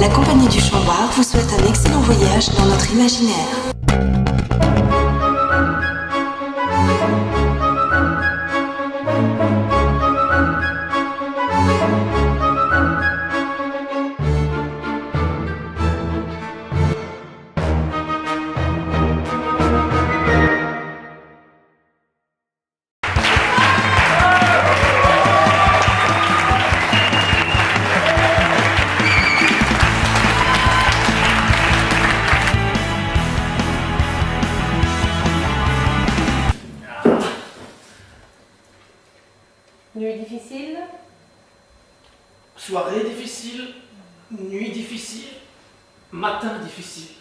La compagnie du Chambard vous souhaite un excellent voyage dans notre imaginaire. Nuit difficile? Soirée difficile, nuit difficile, matin difficile.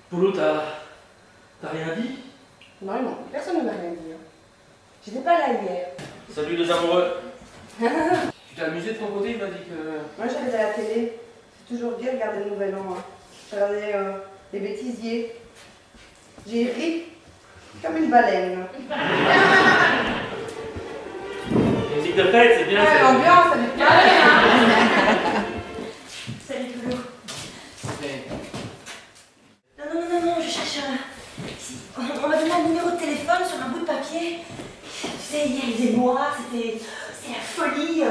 Poulot, t'as rien dit? Non, non, personne ne m'a rien dit. J'étais pas là hier. Salut les amoureux. Tu t'es amusé de ton côté? Il m'a dit que... Moi j'avais à la télé. C'est toujours bien de regarder le Nouvel An. Je regardais les bêtisiers. J'ai ri comme une baleine. Musique de fête, c'est bien. Ouais, l'ambiance, ça fait bien. Salut Poulot. Non, je cherche un... On m'a donné un numéro de téléphone sur un bout de papier. Tu sais, hier il faisait noir, c'était la folie.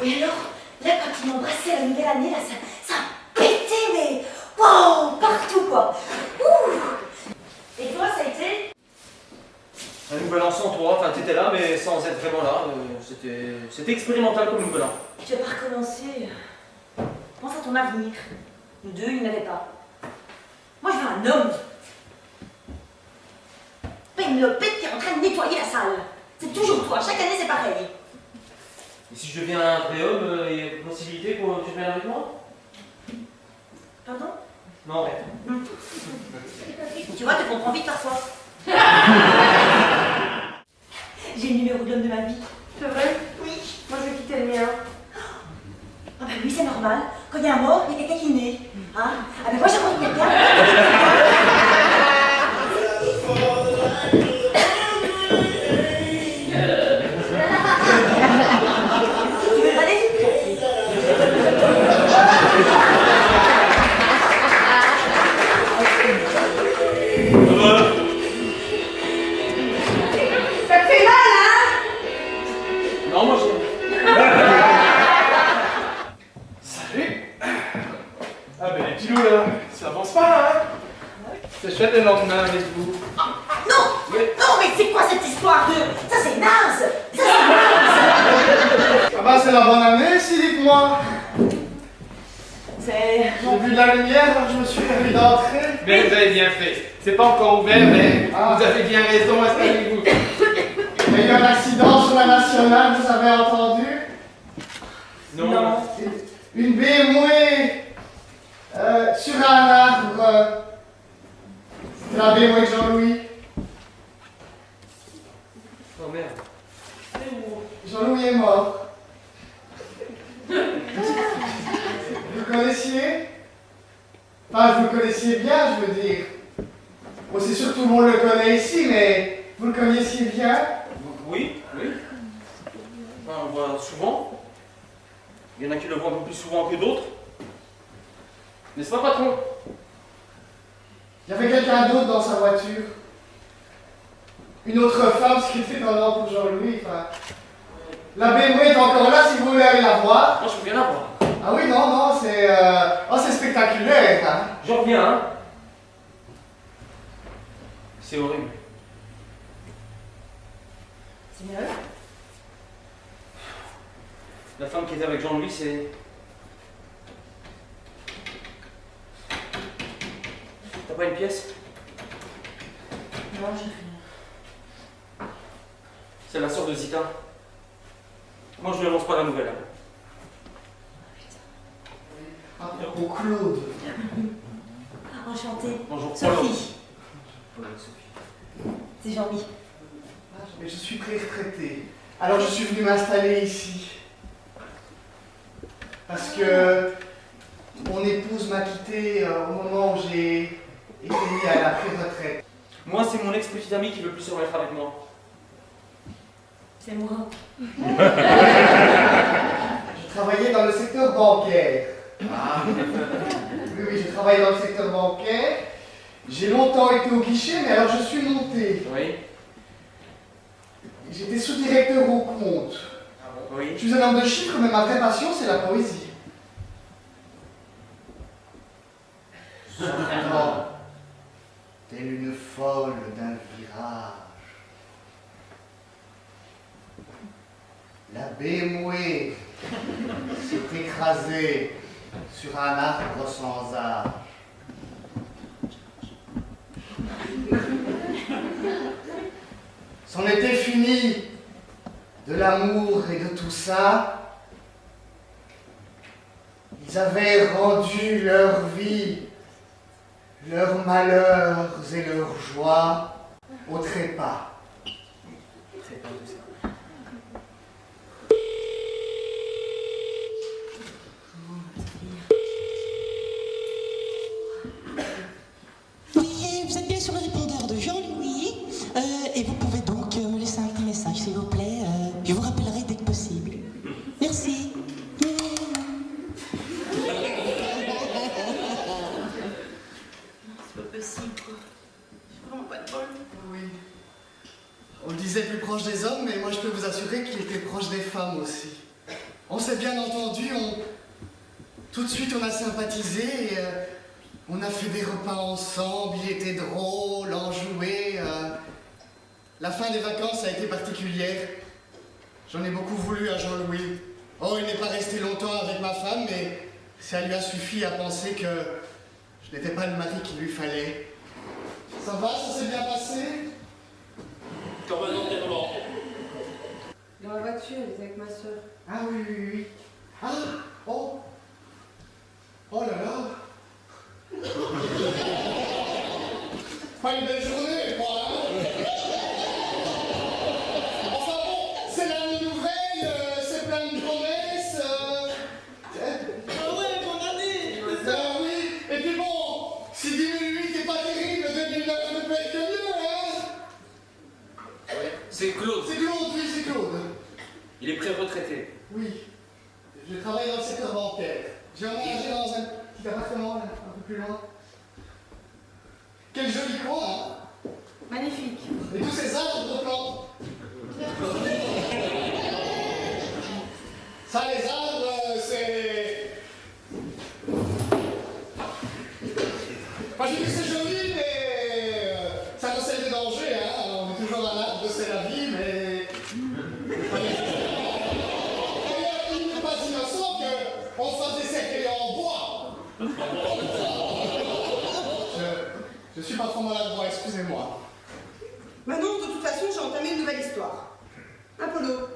Et alors, là quand ils m'ont embrassé à la nouvelle année, là, ça a pété, mais wow, partout quoi. Ouh. Et toi, ça a été? Un nouvel an sans toi, enfin t'étais là mais sans être vraiment là. C'était expérimental comme nouvel an. Tu vas pas recommencer. Pense à ton avenir. Nous deux, il n'y en avait pas. Moi, je veux un homme. Pénélope qui est en train de nettoyer la salle. C'est toujours toi, chaque année c'est pareil. Et si je deviens un vrai homme, il y a une possibilité que tu viennes avec moi? Pardon? Non, arrête. Tu vois, tu comprends vite parfois. J'ai le numéro de l'homme de ma vie. C'est vrai? Oui. Moi je vais quitter le mien. Ah ben oui, c'est normal. Quand il y a un mort, il y a quelqu'un qui naît. Hein? Ah ben moi j'aimerais quelqu'un. Tu veux aller? Ça te fait mal, hein? Non, moi je... Salut! Ah ben les petits loups là, ça avance pas hein? C'est chouette le lendemain avec vous. Non! Non, mais c'est quoi cette histoire de... Ça c'est naze! Ça c'est naze! Ah bah c'est la bonne année si dites-moi! C'est... J'ai vu de la lumière alors je me suis permis d'entrer. Mais vous avez bien fait. C'est pas encore ouvert mais vous avez bien raison, installez-vous. Il y a eu un accident sur la nationale, vous avez entendu? Non. Une BMW sur un arbre. C'était la BMW de Jean-Louis. Oh merde. Jean-Louis est mort. Vous le connaissiez? Enfin, vous le connaissiez bien, je veux dire. Bon, c'est sûr que tout le monde le connaît ici, mais vous le connaissiez bien? Oui. Enfin, on le voit souvent. Il y en a qui le voient un peu plus souvent que d'autres. N'est-ce pas, patron? Il y avait quelqu'un d'autre dans sa voiture. Une autre femme, ce qui était pendant pour Jean-Louis. Enfin, la BMW est encore là si vous voulez aller la voir. Moi, je veux bien la voir. Ah oui, non, c'est spectaculaire. Hein. J'en reviens, hein. C'est horrible. C'est mieux? La femme qui était avec Jean-Louis, c'est... T'as pas une pièce? Non, j'ai rien. C'est la sœur de Zita. Moi, je ne lance pas la nouvelle. Hein. Ah, oh, Claude. Enchantée. Bonjour. Sophie. Bonjour, Sophie. C'est Jean-Mi. Mais je suis pré-retraité. Alors je suis venu m'installer ici. Parce que mon épouse m'a quitté au moment où j'ai été mis à la pré-retraite. Moi, c'est mon ex-petite amie qui veut plus se remettre avec moi. C'est moi. Je travaillais dans le secteur bancaire. Ah. Oui, oui, j'ai travaillé dans le secteur bancaire. J'ai longtemps été au guichet, mais alors je suis monté. Oui. J'étais sous-directeur au compte. Oui. Je suis un homme de chiffres, mais ma vraie passion, c'est la poésie. Cependant, telle une folle d'un virage, la baie mouée s'est écrasée sur un arbre sans âge. C'en était fini de l'amour et de tout ça. Ils avaient rendu leur vie, leurs malheurs et leurs joies au trépas. Oui, vous êtes bien sur le répondeur de Jean-Louis. Et vous pouvez donc me laisser un petit message, s'il vous plaît. Je vous rappellerai dès que possible. Merci. C'est pas possible, quoi. J'ai vraiment pas de bol. Oui. On le disait plus proche des hommes, mais moi je peux vous assurer qu'il était proche des femmes aussi. On s'est bien entendu, tout de suite on a sympathisé et on a fait des repas ensemble, il était drôle, enjoué. La fin des vacances a été particulière. J'en ai beaucoup voulu à Jean-Louis. Oh, il n'est pas resté longtemps avec ma femme, mais ça lui a suffi à penser que je n'étais pas le mari qu'il lui fallait. Ça va, ça s'est bien passé? Comme un enterrement. Dans la voiture, elle était avec ma soeur. Ah oui, oui, oui. Ah, oh. Oh là là. Pas une belle journée, quoi, hein? Enfin bon, c'est la nouvelle, c'est plein de promesses. Ah ouais, bonne année. Ah oui, et puis bon, si 2008 n'est pas terrible, 2009 ne peut être que mieux, hein? C'est Claude. C'est Claude, oui, c'est Claude. Il est pré-retraité. Oui, je travaille dans le secteur bancaire. J'ai emménagé dans un petit appartement, là, un peu plus loin. Quel joli coin, hein? Magnifique. Et tous ces arbres de plantes. Ça, les arbres, c'est... Moi, j'ai dit que c'est joli, mais ça recèle des dangers, hein. On est toujours un arbre, c'est la vie, mais... Il n'est pas innocent qu'on fasse des cercueils en bois. Je suis pas trop maladroit, excusez-moi. Maintenant, de toute façon, j'ai entamé une nouvelle histoire. Apollo.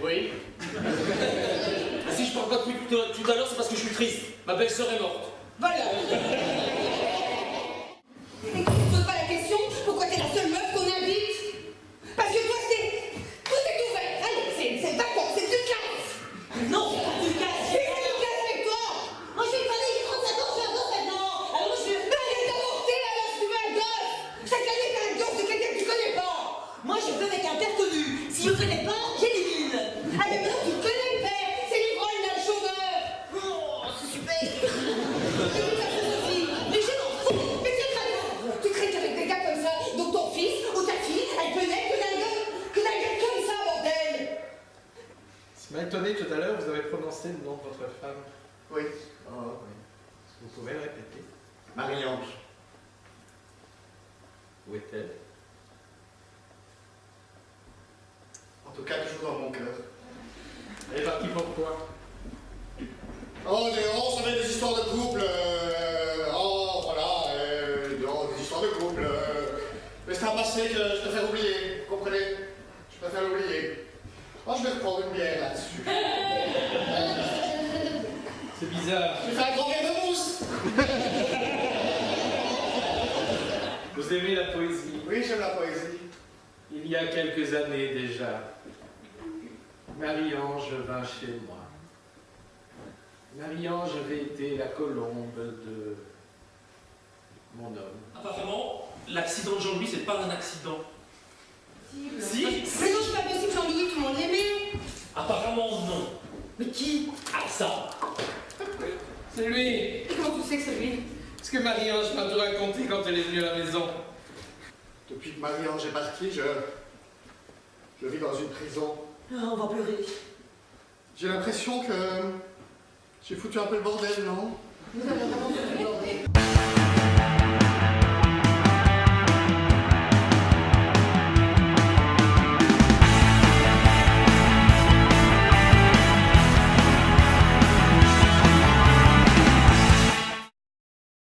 Oui. Si je parle pas depuis tout à l'heure, c'est parce que je suis triste. Ma belle-sœur est morte. Voilà. Et tu ne poses pas la question pourquoi t'es la seule meuf qu'on invite? Parce que toi, tout est ouvert. Allez, c'est vacances, c'est du classe. Non, c'est pas du cas. C'est du classe avec toi. Moi, je vais pas aller, j'ai 35 ans, je suis un gosse maintenant. Alors, moi, je vais... Ben, elle est avortée alors si tu veux un gosse. Chaque année, t'as un gosse de quelqu'un que tu connais pas. Moi, je veux avec un père connu. Si je connais pas, j'élimine. Ah, mais maintenant, tu connais le père. C'est l'ivrogne, là, le chômeur. Oh, c'est super. Mais je m'en fous. Mais c'est très grave. Tu traînes avec des gars comme ça. Donc ton fils ou ta fille, elle peut naître que d'un gars comme ça, bordel. Ça m'a étonné tout à l'heure, vous avez prononcé le nom de votre femme. Oui, Oh, oui. Vous pouvez le répéter. Marie-Ange. Où est-elle? En tout cas, toujours dans mon cœur. Elle est partie pourquoi? Oh, on savait des histoires de couple. Oh, voilà. Des histoires de couple. Mais c'est un passé que je préfère oublier. Vous comprenez? Je préfère l'oublier. Oh, je vais reprendre une bière là-dessus. C'est bizarre. J'ai fait un grand verre de mousse. Vous aimez la poésie? Oui, j'aime la poésie. Il y a quelques années déjà, Marie-Ange vint chez moi. Marie-Ange avait été la colombe de mon homme. Apparemment, l'accident de Jean-Louis, c'est pas un accident. possible. Si, Mais non, c'est pas possible, Jean-Louis, tout le monde l'aimait. apparemment non. Mais qui? Ah ça. C'est lui. Et comment tu sais que c'est lui? Ce que Marie-Ange m'a tout raconté quand elle est venue à la maison. Depuis que Marie-Ange est partie, je vis dans une prison. Ah, on va pleurer. J'ai l'impression que j'ai foutu un peu le bordel, non? Vous avez vraiment fait le bordel.